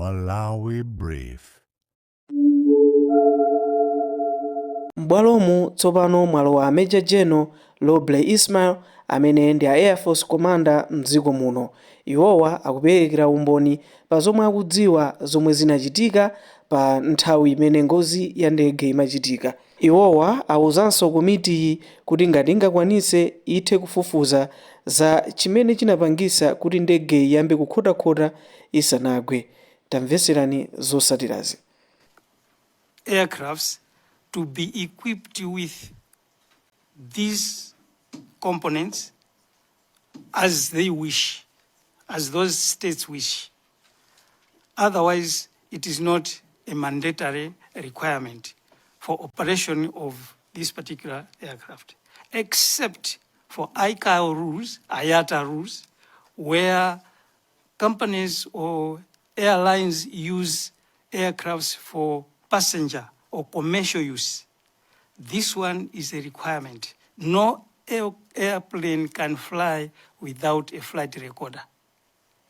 Malawi Brief. M'bwalomu tsopano mwalowa Major General Roble Ismail amene ndi a Air Force Commander m'dziko muno. Iwowa akuperekera umboni pa zomwe akudziwa zomwe zinachitika pa nthawi imene ngozi ya ndege imachitika. Iwowa awuzanso komiti kuti ngati ingakwanitse ithe kufufuza za chimene chinapangisa kuti ndege iyambe kukhotakhota isanagwe. Tamveserani zosatirazi. Aircrafts to be equipped with these components as they wish, as those states wish. Otherwise, it is not a mandatory requirement for operation of this particular aircraft, except for ICAO rules, IATA rules, where companies or airlines use aircrafts for passenger or commercial use. This one is a requirement. No airplane can fly without a flight recorder.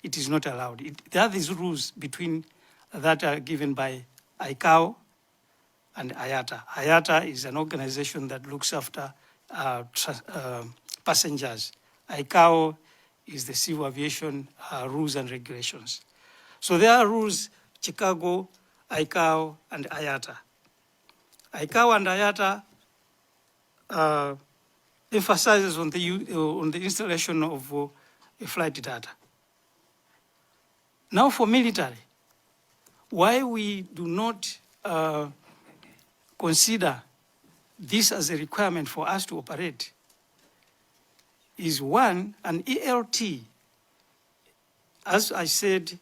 It is not allowed. There are these rules between that are given by ICAO and IATA. IATA is an organization that looks after passengers. ICAO is the civil aviation rules and regulations. So there are rules, Chicago, ICAO, and IATA. ICAO and IATA emphasizes on the installation of a flight data. Now for military, why we do not consider this as a requirement for us to operate is one, an ELT, as I said,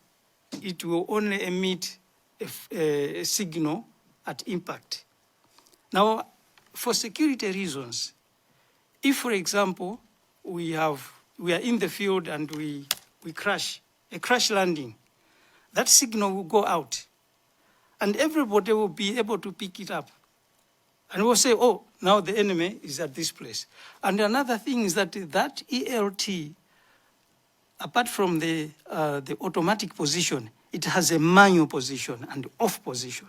it will only emit a signal at impact. Now, for security reasons, if, for example, we are in the field and we crash, a crash landing, that signal will go out and everybody will be able to pick it up. And we'll say, oh, now the enemy is at this place. And another thing is that that ELT, apart from the automatic position, it has a manual position and off position.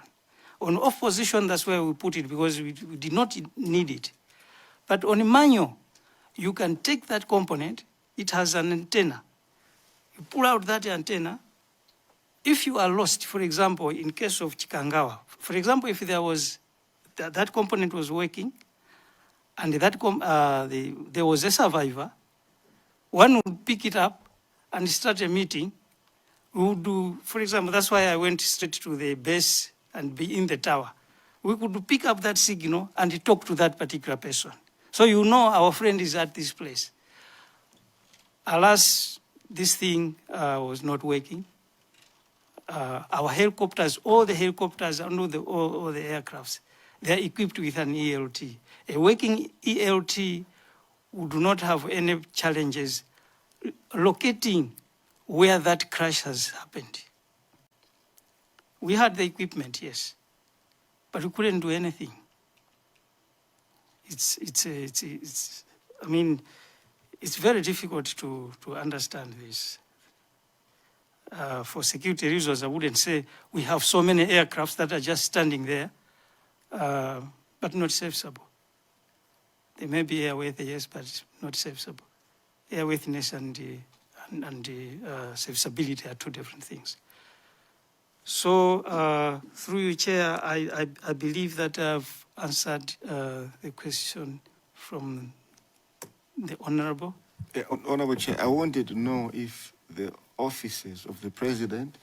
On off position, that's where we put it because we did not need it. But on manual, you can take that component, it has an antenna. You pull out that antenna. If you are lost, for example, in case of Chikangawa, for example, if there was that component was working and there was a survivor, one would pick it up and start a meeting. We would do, for example, that's why I went straight to the base and be in the tower. We could pick up that signal and talk to that particular person. So you know our friend is at this place. Alas, this thing was not working. Our helicopters, all the helicopters and all the aircrafts, they are equipped with an ELT. A working ELT would not have any challenges locating where that crash has happened. We had the equipment, yes, but we couldn't do anything. I mean, it's very difficult to understand this. For security reasons, I wouldn't say we have so many aircrafts that are just standing there, but not serviceable. They may be airworthy, yes, but not serviceable. Airworthiness and serviceability are two different things. So, through you, Chair, I believe that I've answered the question from the Honorable. Yeah, Honorable Chair, I wanted to know if the offices of the President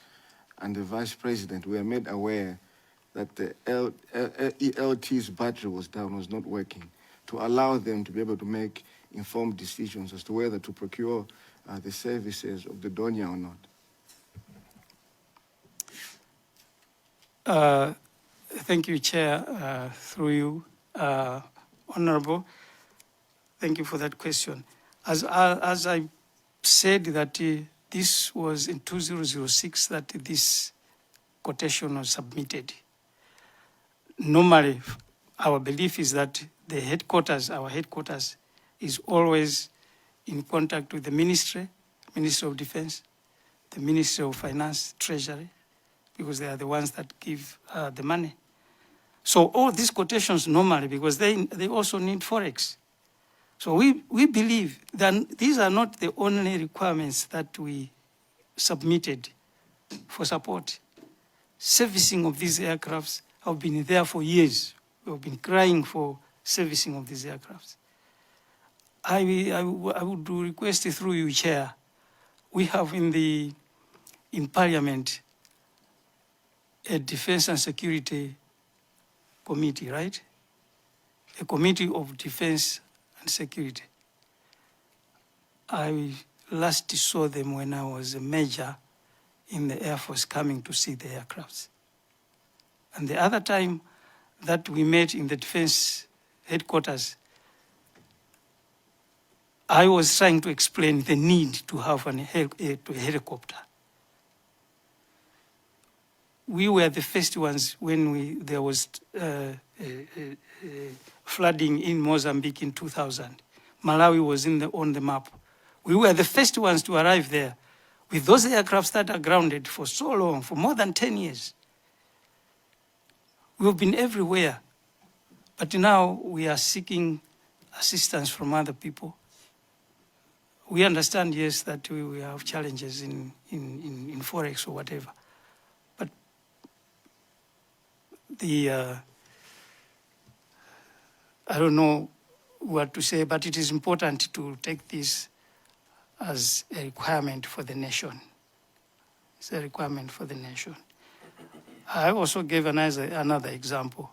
and the Vice President were made aware that the ELT's battery was down, was not working, to allow them to be able to make informed decisions as to whether to procure the services of the Donia or not. Thank you, Chair, through you, Honorable. Thank you for that question. As I said that this was in 2006 that this quotation was submitted. Normally, our belief is that the headquarters, our headquarters, is always in contact with the Ministry of Defense, the Ministry of Finance, Treasury, because they are the ones that give the money. So all these quotations normally, because they also need Forex. So we believe that these are not the only requirements that we submitted for support. Servicing of these aircrafts have been there for years. We've been crying for servicing of these aircrafts. I would request through you, Chair, we have in Parliament a Defense and Security Committee, right? A Committee of Defense and Security. I last saw them when I was a major in the Air Force coming to see the aircrafts. And the other time that we met in the Defense Headquarters, I was trying to explain the need to have a helicopter. We were the first ones when there was flooding in Mozambique in 2000. Malawi was on the map. We were the first ones to arrive there with those aircrafts that are grounded for so long, for more than 10 years. We've been everywhere, but now we are seeking assistance from other people. We understand, yes, that we have challenges in Forex or whatever, but I don't know what to say, but it is important to take this as a requirement for the nation. It's a requirement for the nation. I also gave another example.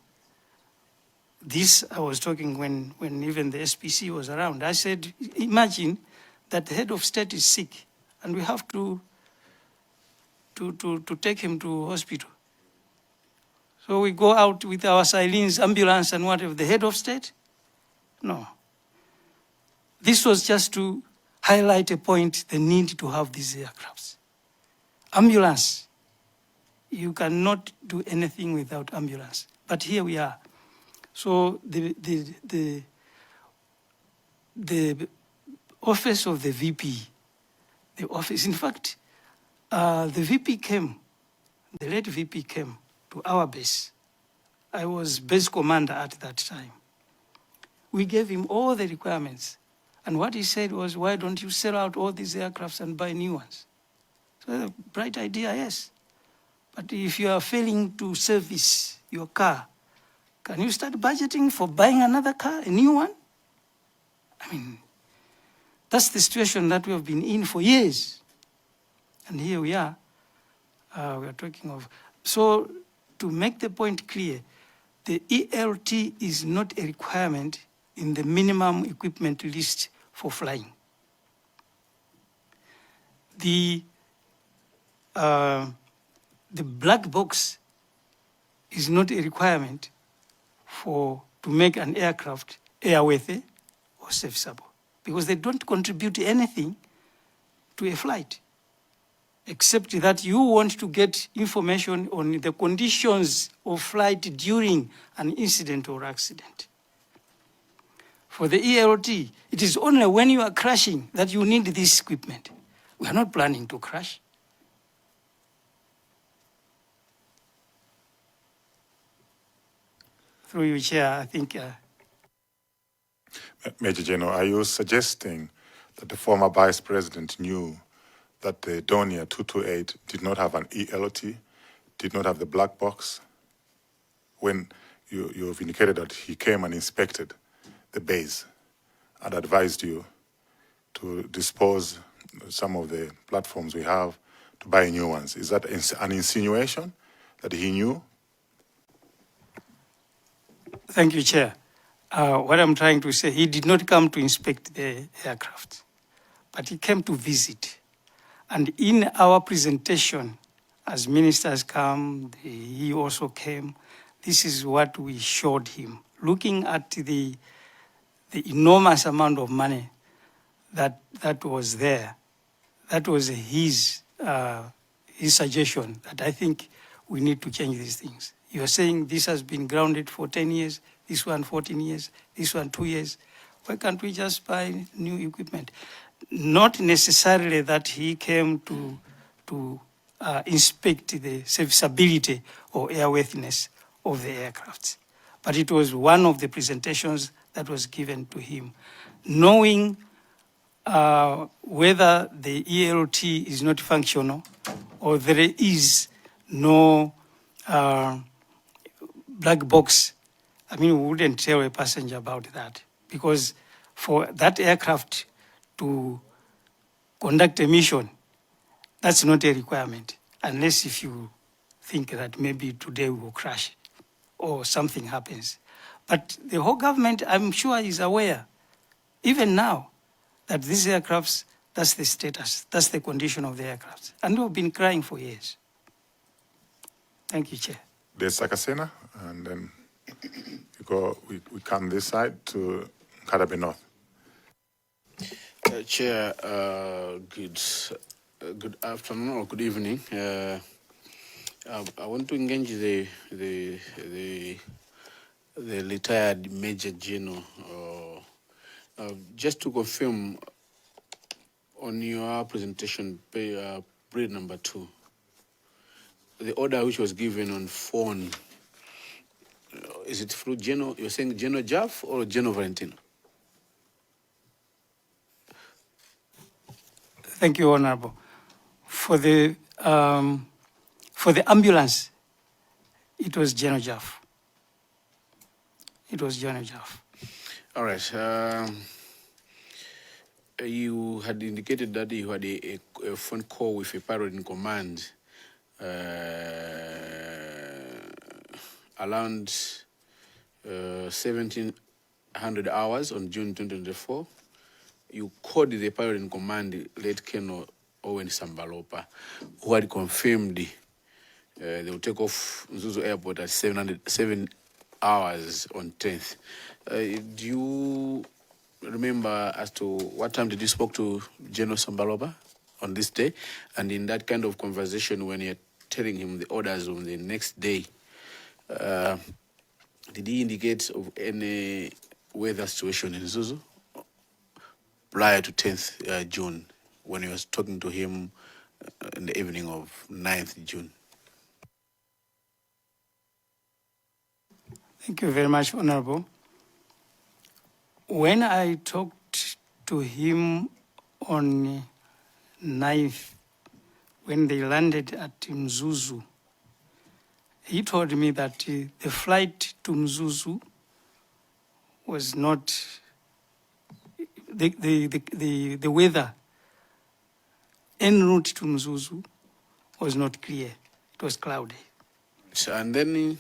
This I was talking when even the SPC was around. I said, imagine that the head of state is sick and we have to take him to hospital. So we go out with our Silence ambulance and whatever, the head of state? No. This was just to highlight a point, the need to have these aircrafts. Ambulance, you cannot do anything without ambulance. But here we are. So the office of the VP, the office, in fact, the VP came, the late VP came to our base. I was base commander at that time. We gave him all the requirements. And what he said was, why don't you sell out all these aircrafts and buy new ones? So a bright idea, yes. But if you are failing to service your car, can you start budgeting for buying another car, a new one? I mean, that's the situation that we have been in for years. And here we are. We are talking of... So to make the point clear, the ELT is not a requirement in the minimum equipment list for flying. The black box is not a requirement to make an aircraft airworthy or serviceable, because they don't contribute anything to a flight, except that you want to get information on the conditions of flight during an incident or accident. For the ELT, it is only when you are crashing that you need this equipment. We are not planning to crash. Through you, Chair, I think... Major General, are you suggesting that the former Vice President knew that the Donia 228 did not have an ELT, did not have the black box, when you've indicated that he came and inspected the base and advised you to dispose some of the platforms we have to buy new ones? Is that an insinuation that he knew? Thank you, Chair. What I'm trying to say, he did not come to inspect the aircraft, but he came to visit. And in our presentation, as ministers come, he also came. This is what we showed him, looking at the enormous amount of money that was there. That was his suggestion, that I think we need to change these things. You are saying this has been grounded for 10 years, this one 14 years, this one 2 years. Why can't we just buy new equipment? Not necessarily that he came to inspect the serviceability or airworthiness of the aircraft. But it was one of the presentations that was given to him, knowing whether the ELT is not functional or there is no black box. I mean, we wouldn't tell a passenger about that, because for that aircraft to conduct a mission, that's not a requirement, unless if you think that maybe today we will crash or something happens. But the whole government, I'm sure, is aware, even now, that these aircrafts, that's the status, that's the condition of the aircraft. And we've been crying for years. Thank you, Chair. There's Sakasena, and then we come this side to Karabe North. Chair, good afternoon or good evening. I want to engage the retired Major General, just to confirm on your presentation, period number 2, the order which was given on phone, is it through General? You're saying General Jaff or General Valentino? Thank you, Honorable. For the ambulance, it was General Jaff. It was General Jaff. All right. You had indicated that you had a phone call with a pilot in command around 1700 hours on June 2024. You called the pilot in command, Late Colonel Owen Sambalopa, who had confirmed they will take off Mzuzu Airport at 7 hours on 10th. Do you remember as to what time did you spoke to General Sambalopa on this day? And in that kind of conversation, when you're telling him the orders on the next day, did he indicate of any weather situation in Zuzu prior to 10th June, when he was talking to him in the evening of 9th June? Thank you very much, Honorable. When I talked to him on 9th, when they landed at Mzuzu, he told me that the flight to Mzuzu was not, the weather en route to Mzuzu was not clear. It was cloudy. And then,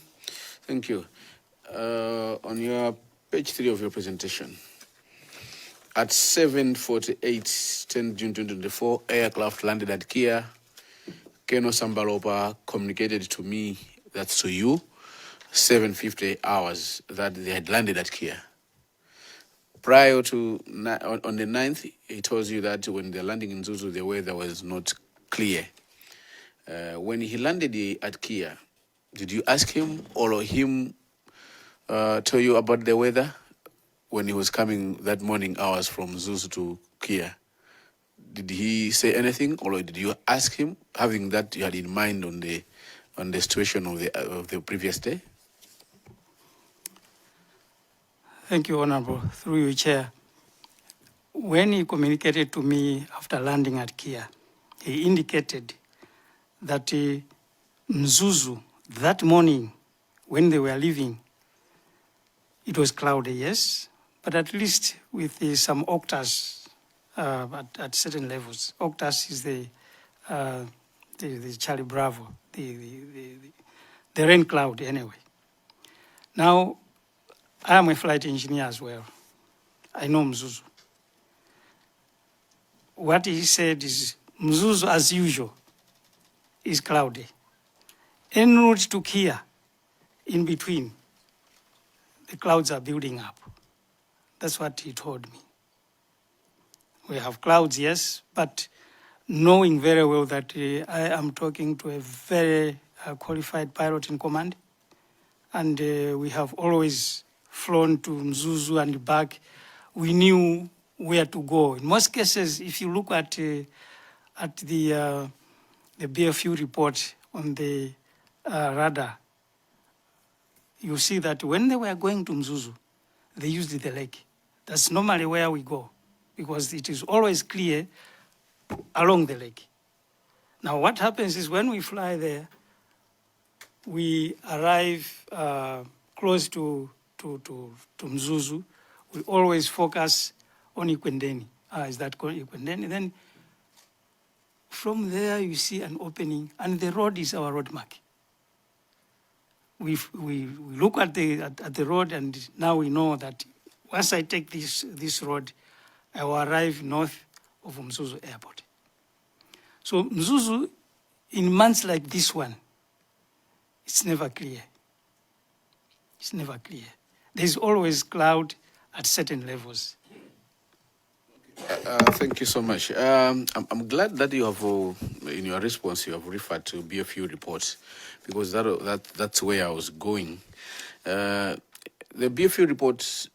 thank you. On your page 3 of your presentation, at 7:48, 10 June 2024, aircraft landed at Kia. Colonel Sambalopa communicated to me, that's to you, 7:50 hours that they had landed at Kia. Prior to, on the 9th, he told you that when they're landing in Zuzu, the weather was not clear. When he landed at Kia, did you ask him or him tell you about the weather when he was coming that morning hours from Zuzu to Kia? Did he say anything, or did you ask him, having that you had in mind on the situation of the previous day? Thank you, Honorable. Through you, Chair. When he communicated to me after landing at Kia, he indicated that Mzuzu, that morning when they were leaving, it was cloudy, yes, but at least with some octas at certain levels. Octas is the Charlie Bravo, the rain cloud anyway. Now, I am a flight engineer as well. I know Mzuzu. What he said is Mzuzu, as usual, is cloudy. En route to Kia, in between, the clouds are building up. That's what he told me. We have clouds, yes, but knowing very well that I am talking to a very qualified pilot in command, and we have always flown to Mzuzu and back. We knew where to go. In most cases, if you look at the the BFU report on the radar, you see that when they were going to Mzuzu, they used the lake. That's normally where we go, because it is always clear along the lake. Now what happens is when we fly there, we arrive close to Mzuzu, we always focus on Ikwendeni. Is that called Ikwendeni? Then from there you see an opening, and the road is our road mark. We look at the road, and now we know that once I take this road, I will arrive north of Mzuzu Airport. So Mzuzu, in months like this one, it's never clear. It's never clear. There's always cloud at certain levels. Thank you so much. I'm glad that you have, in your response, you have referred to BFU reports, because that's where I was going. The BFU reports,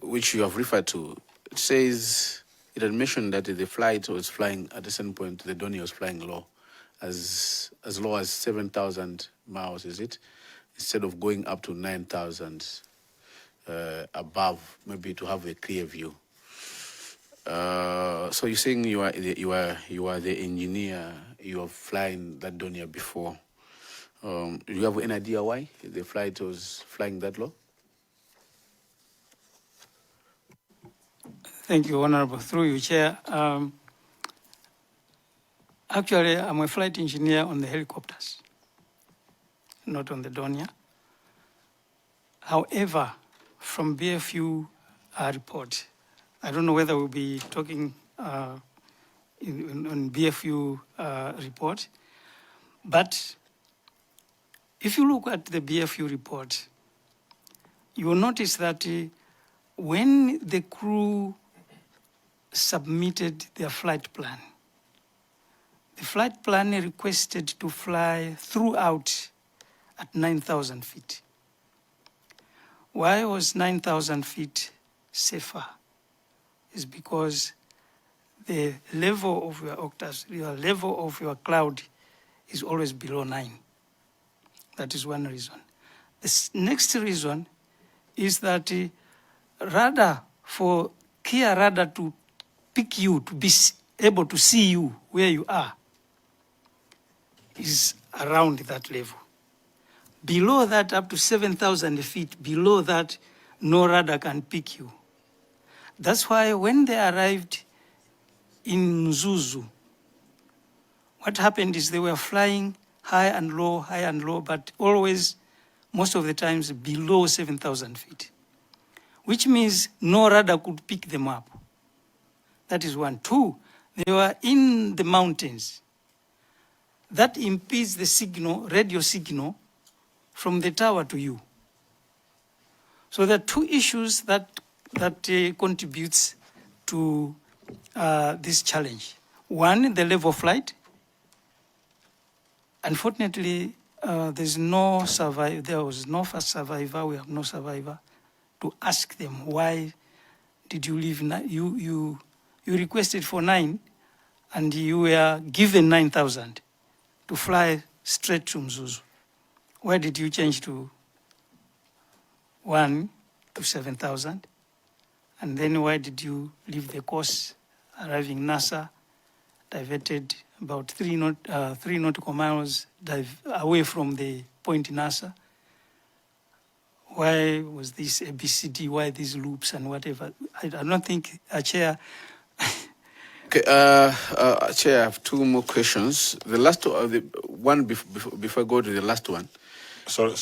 which you have referred to, it says, it had mentioned that the flight was flying, at a certain point, the Donia was flying low, as low as 7,000 miles, is it? Instead of going up to 9,000 above, maybe to have a clear view. So you're saying you are the engineer, you have flying that Donia before. Do you have any idea why the flight was flying that low? Thank you, Honorable. Through you, Chair. Actually, I'm a flight engineer on the helicopters, not on the Donia. However, from BFU report, I don't know whether we'll be talking on BFU report, but if you look at the BFU report, you will notice that when the crew submitted their flight plan, the flight plan requested to fly throughout at 9,000 feet. Why was 9,000 feet safer? Is because the level of your octaves, your level of your cloud is always below 9. That is one reason. The next reason is that radar, for clear radar to pick you, to be able to see you where you are, is around that level. Below that, up to 7,000 feet, below that, no radar can pick you. That's why when they arrived in Mzuzu, what happened is they were flying high and low, but always, most of the times, below 7,000 feet, which means no radar could pick them up. That is one. Two, they were in the mountains. That impedes the signal, radio signal, from the tower to you. So there are two issues that contributes to this challenge. One, the level of flight. Unfortunately, there was no first survivor, we have no survivor, to ask them, why did you leave? You requested for 9, and you were given 9,000 to fly straight to Mzuzu. Why did you change to 1 to 7,000? And then why did you leave the course, arriving NASA, diverted about 3 nautical miles away from the point NASA? Why was this ABCD? Why these loops and whatever? I don't think, Chair. Okay, Chair, I have 2 more questions. The last one, before I go to the last one. Sorry.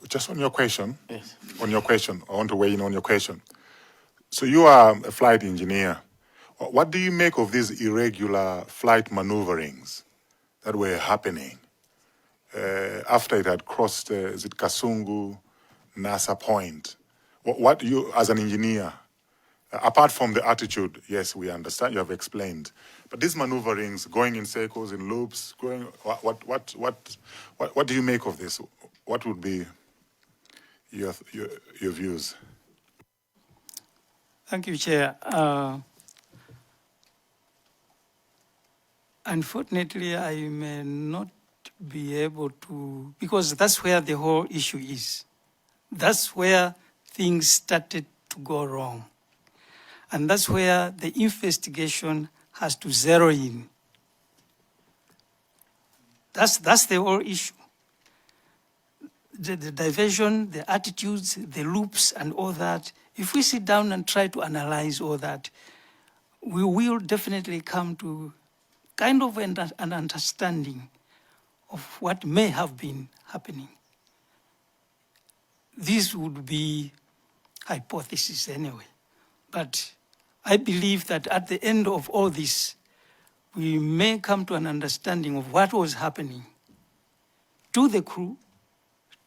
Just on your question. Yes. On your question, I want to weigh in on your question. So you are a flight engineer. What do you make of these irregular flight maneuverings that were happening after it had crossed, is it Kasungu, NASA Point? What you, as an engineer, apart from the attitude, yes, we understand, you have explained, but these maneuverings, going in circles, in loops, what do you make of this? What would be your views? Thank you, Chair. Unfortunately, I may not be able to, because that's where the whole issue is. That's where things started to go wrong. And that's where the investigation has to zero in. That's the whole issue. The diversion, the attitudes, the loops, and all that. If we sit down and try to analyze all that, we will definitely come to kind of an understanding of what may have been happening. This would be hypothesis anyway. But I believe that at the end of all this, we may come to an understanding of what was happening to the crew,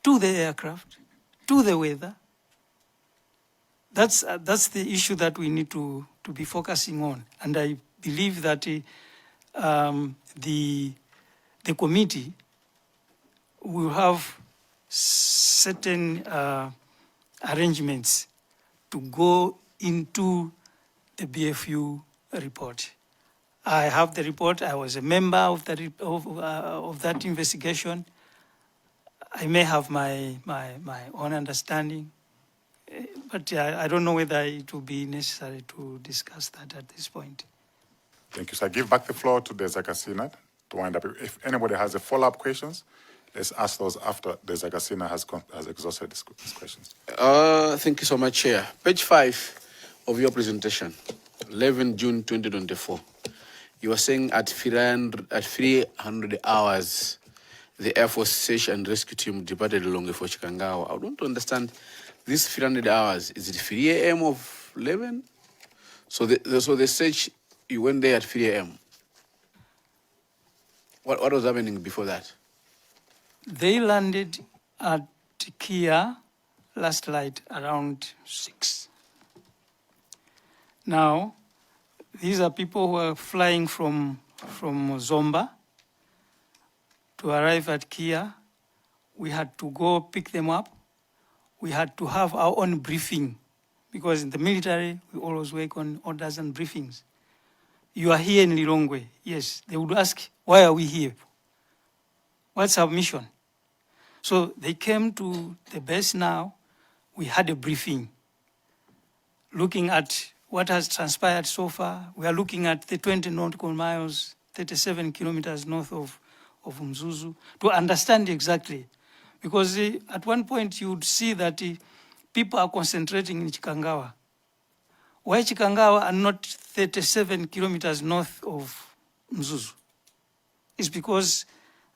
to the aircraft, to the weather. That's the issue that we need to be focusing on. And I believe that the committee will have certain arrangements to go into the BFU report. I have the report. I was a member of that investigation. I may have my own understanding, but I don't know whether it will be necessary to discuss that at this point. Thank you. So I give back the floor to Desakasina to wind up. If anybody has a follow-up questions, let's ask those after Desakasina has exhausted these questions. Thank you so much, Chair. Page 5 of your presentation, 11 June 2024. You were saying at 300 hours, the Air Force Search and Rescue Team departed Lilongwe for Chikangawa. I want to understand, this 300 hours, is it 3 a.m. of 11? So the search, you went there at 3 a.m. What was happening before that? They landed at Kia last night around 6. Now, these are people who are flying from Zomba to arrive at Kia. We had to go pick them up. We had to have our own briefing, because in the military, we always work on orders and briefings. You are here in Lilongwe. Yes, they would ask, why are we here? What's our mission? So they came to the base now. We had a briefing looking at what has transpired so far. We are looking at the 20 nautical miles, 37 kilometers north of Mzuzu, to understand exactly. Because at one point you would see that people are concentrating in Chikangawa. Why Chikangawa and not 37 kilometers north of Mzuzu? It's because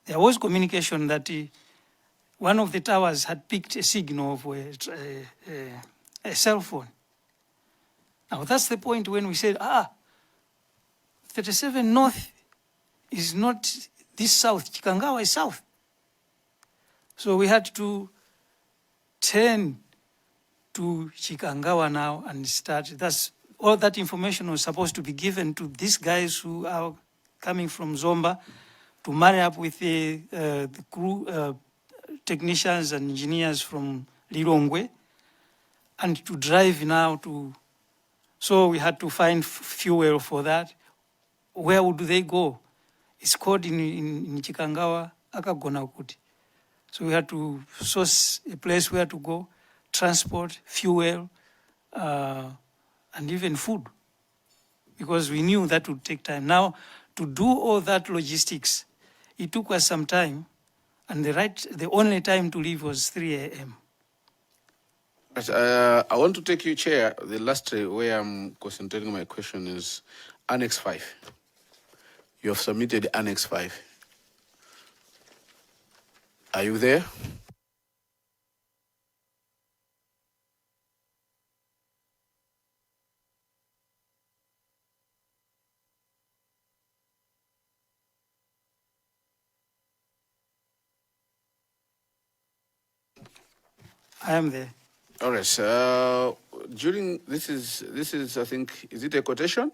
there was communication that one of the towers had picked a signal of a cell phone. Now that's the point when we said, 37 north is not this south, Chikangawa is south. So we had to turn to Chikangawa now and start. All that information was supposed to be given to these guys who are coming from Zomba to marry up with the crew, technicians and engineers from Lilongwe, and to drive now to. So we had to find fuel for that. Where would they go? It's called in Chikangawa, Akagona Kuti. So we had to source a place where to go, transport, fuel, and even food, because we knew that would take time. Now, to do all that logistics, it took us some time, and the only time to leave was 3 a.m. I want to take you, Chair. The last where I'm concentrating my question is Annex 5. You have submitted Annex 5. Are you there? I am there. All right. During this is I think, is it a quotation?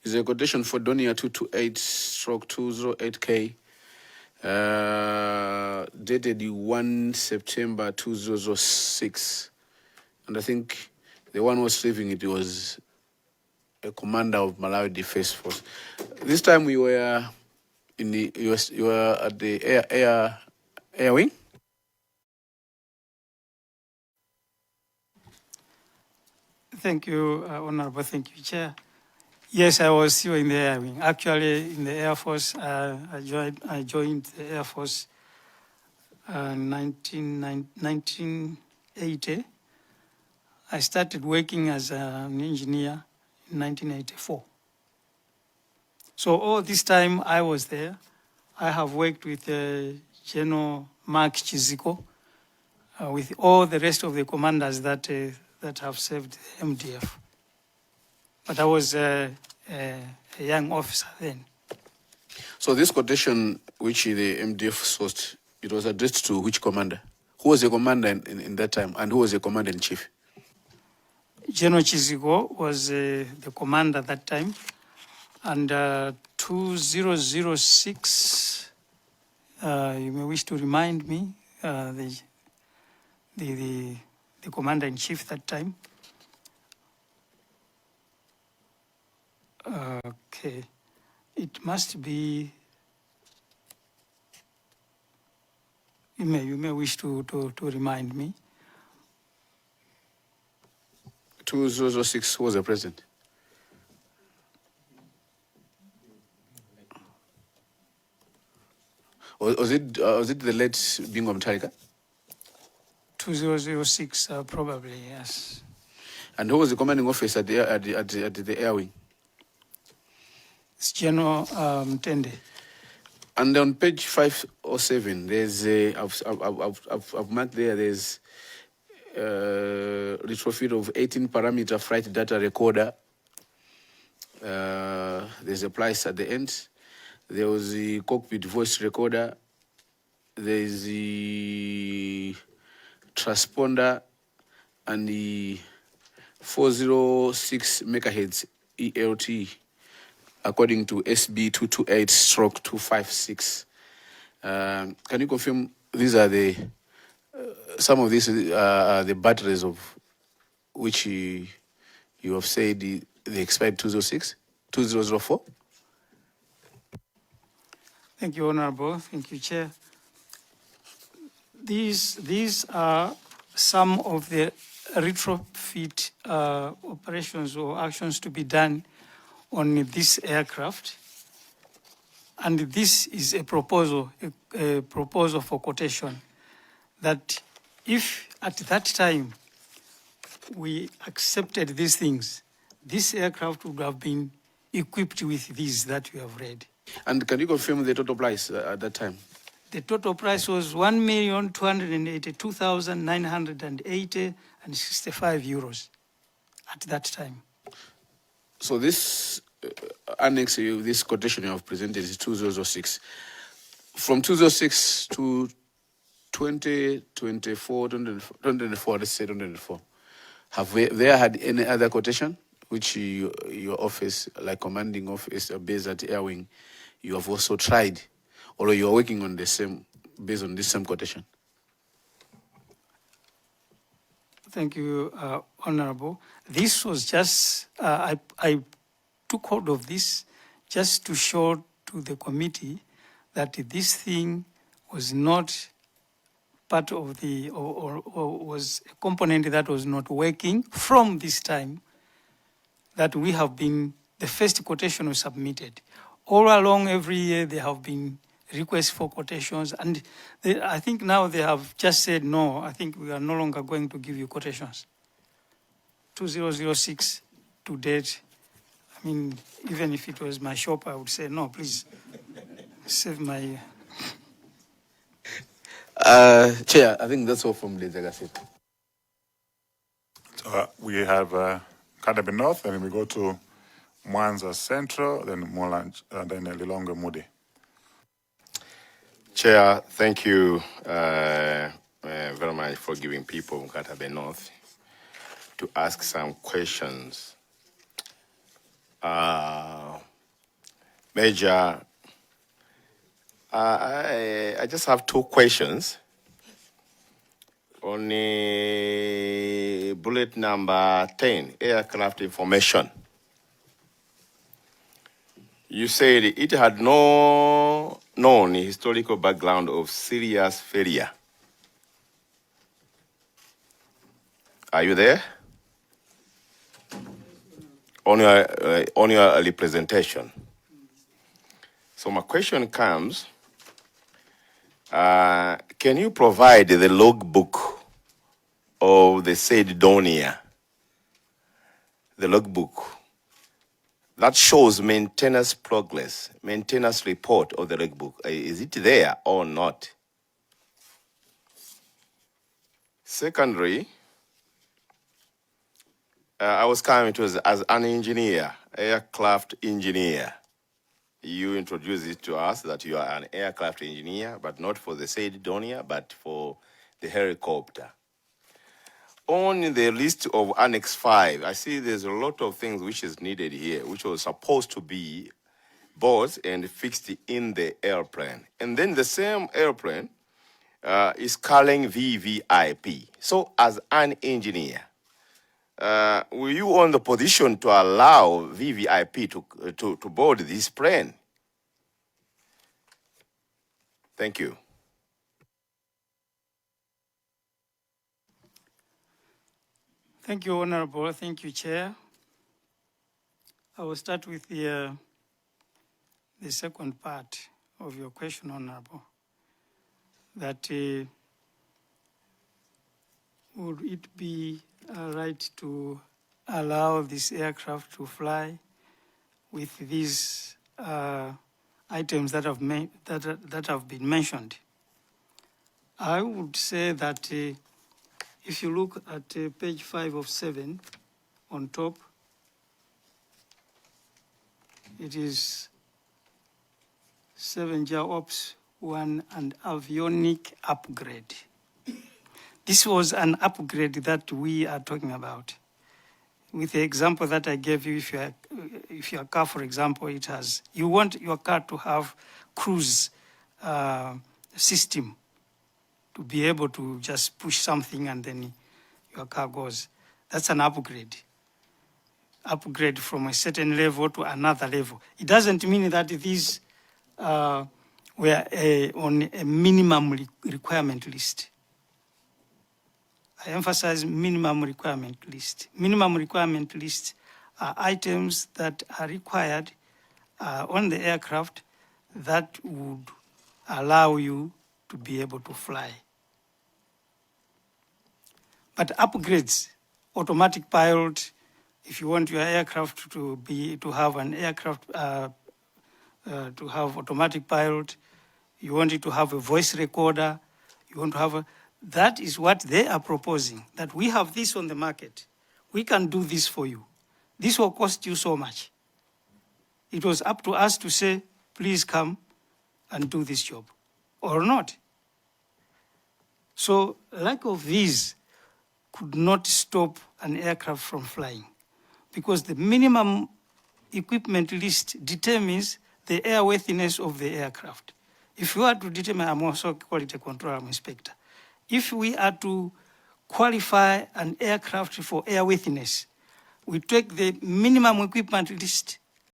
Is a quotation for Donia 228/208K, dated 1 September 2006, and I think the one who was receiving it was a commander of Malawi Defense Force. This time we were in the US, you were at the air wing? Thank you, Honorable. Thank you, Chair. Yes, I was still in the Air Wing. Actually, in the Air Force, I joined the Air Force in 1980. I started working as an engineer in 1984. So all this time I was there, I have worked with General Mark Chiziko, with all the rest of the commanders that have served the MDF. But I was a young officer then. So this quotation, which the MDF sourced, it was addressed to which commander? Who was the commander in that time, and who was the commander-in-chief? General Chiziko was the commander that time, and 2006, you may wish to remind me, the commander-in-chief that time. Okay, it must be. You may wish to remind me. 2006, who was the president? Was it the late Bingo Mtarika? 2006, probably, yes. And who was the commanding officer at the air wing? It's General Mtende. And on page 507, there's I've marked there. There's retrofit of 18-parameter flight data recorder. There's a price at the end. There was the cockpit voice recorder. There's the transponder and the 406 megahertz ELT, according to SB 228/256. Can you confirm these are the some of these are the batteries of which you have said they expired 2004? Thank you, Honorable. Thank you, Chair. These are some of the retrofit operations or actions to be done on this aircraft. And this is a proposal for quotation that if at that time we accepted these things, this aircraft would have been equipped with these that we have read. And can you confirm the total price at that time? The total price was 1,282,980.65 euros at that time. So this annex, this quotation you have presented is 2006. From 2006 to 2024, 2024, let's say 2024, have there had any other quotation which your office, like commanding office based at Air Wing, you have also tried, or you are working on the same, based on this same quotation? Thank you, Honorable. This was just, I took hold of this just to show to the committee that this thing was not part of the, or was a component that was not working from this time that we have been, the first quotation was submitted. All along every year there have been requests for quotations, and I think now they have just said, no, I think we are no longer going to give you quotations. 2006 to date, I mean, even if it was my shop, I would say, no, please, save my... Chair, I think that's all from the Legacy. So we have Yadabwa North, and we go to Mwanza Central, then Molanj, and then Lilongwe Mudi. Chair, thank you very much for giving people of Yadabwa North to ask some questions. Major, I just have two questions. On bullet number 10, aircraft information. You said it had no known historical background of serious failure. Are you there? On your representation. So my question comes, can you provide the logbook of the said Donia, the logbook that shows maintenance progress, maintenance report of the logbook? Is it there or not? Secondly, I was coming to as an engineer, aircraft engineer. You introduced it to us that you are an aircraft engineer, but not for the said Donia, but for the helicopter. On the list of Annex 5, I see there's a lot of things which is needed here, which was supposed to be bought and fixed in the airplane. And then the same airplane is calling VVIP. So as an engineer, were you on the position to allow VVIP to board this plane? Thank you. Thank you, Honorable. Thank you, Chair. I will start with the second part of your question, Honorable. That would it be right to allow this aircraft to fly with these items that have been mentioned? I would say that if you look at page 5 of 7 on top, it is 7 JAR Ops 1 and avionic upgrade. This was an upgrade that we are talking about. With the example that I gave you, if your car, for example, you want your car to have cruise system, to be able to just push something and then your car goes. That's an upgrade. Upgrade from a certain level to another level. It doesn't mean that these were on a minimum requirement list. I emphasize minimum requirement list. Minimum requirement list are items that are required on the aircraft that would allow you to be able to fly. But upgrades, automatic pilot, if you want your aircraft to have an aircraft, to have automatic pilot, you want it to have a voice recorder, you want to have that is what they are proposing, that we have this on the market. We can do this for you. This will cost you so much. It was up to us to say, please come and do this job, or not. So lack of these could not stop an aircraft from flying, because the minimum equipment list determines the airworthiness of the aircraft. If you are to determine, I'm also quality control inspector. If we are to qualify an aircraft for airworthiness, we take the minimum equipment list